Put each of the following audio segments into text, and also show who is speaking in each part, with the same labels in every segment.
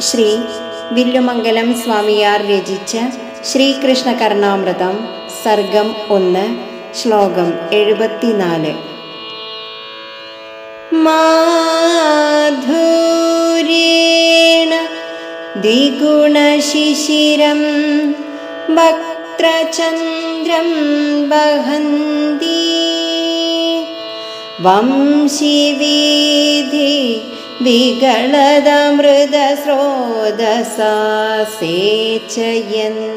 Speaker 1: ശ്രീ വില്ലുമംഗലം സ്വാമിയാർ രചിച്ച ശ്രീകൃഷ്ണ കർണാമൃതം സർഗം 1 ശ്ലോകം 74. മാധുര്യേണ ദ്വിഗുണശിശിരം വക്ത്രചന്ദ്രം വഹന്തി വംശിവീധി വികളദമൃതസ്രോതസാ സേചയന്തി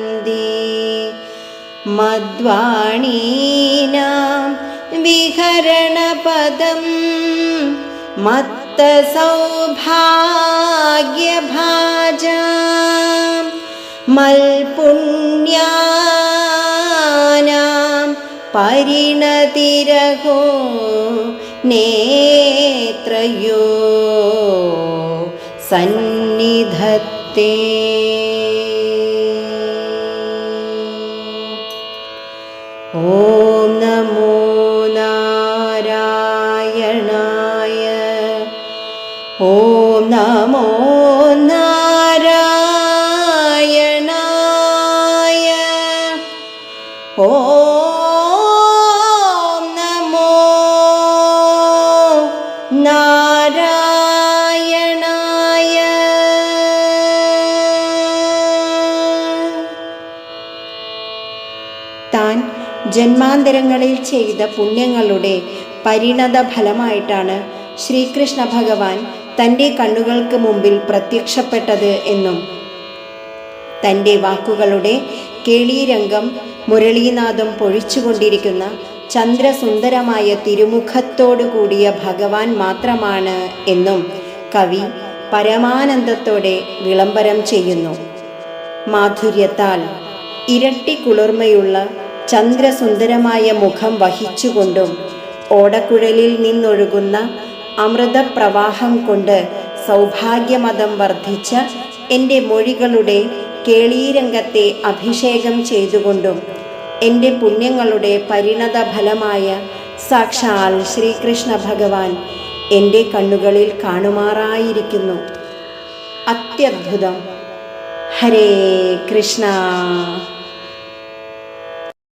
Speaker 1: മദ്വാണീനാം വിഹരണപദം മത്തസൗഭാഗ്യഭാജാം മൽപുണ്യാനാം പരിണതിരഹോ നേത്രയോ സന്നിധത്തെ. ഓം നമോ നാരായണായ. ഓം നമോ നാരായണായ. ഓം നമോ നാരായണായ. താൻ ജന്മാന്തരങ്ങളിൽ ചെയ്ത പുണ്യങ്ങളുടെ പരിണത ഫലമായിട്ടാണ് ശ്രീകൃഷ്ണ ഭഗവാൻ തൻ്റെ കണ്ണുകൾക്ക് മുമ്പിൽ പ്രത്യക്ഷപ്പെട്ടത് എന്നും തൻ്റെ വാക്കുകളുടെ കേളീരംഗം മുരളീനാദം പൊഴിച്ചുകൊണ്ടിരിക്കുന്ന ചന്ദ്രസുന്ദരമായ തിരുമുഖത്തോടു കൂടിയ ഭഗവാൻ മാത്രമാണ് എന്നും കവി പരമാനന്ദത്തോടെ വിളംബരം ചെയ്യുന്നു. മാധുര്യത്താൽ ഇരട്ടി കുളിർമയുള്ള ചന്ദ്രസുന്ദരമായ മുഖം വഹിച്ചുകൊണ്ടും ഓടക്കുഴലിൽ നിന്നൊഴുകുന്ന അമൃതപ്രവാഹം കൊണ്ട് സൗഭാഗ്യമതം വർദ്ധിച്ച എൻ്റെ മൊഴികളുടെ കേളീരംഗത്തെ അഭിഷേകം ചെയ്തുകൊണ്ടും എൻ്റെ പുണ്യങ്ങളുടെ പരിണത ഫലമായ സാക്ഷാൽ ശ്രീകൃഷ്ണ ഭഗവാൻ എൻ്റെ കണ്ണുകളിൽ കാണുമാറായിരിക്കുന്നു. അത്യദ്ഭുതം. ഹരേ കൃഷ്ണ.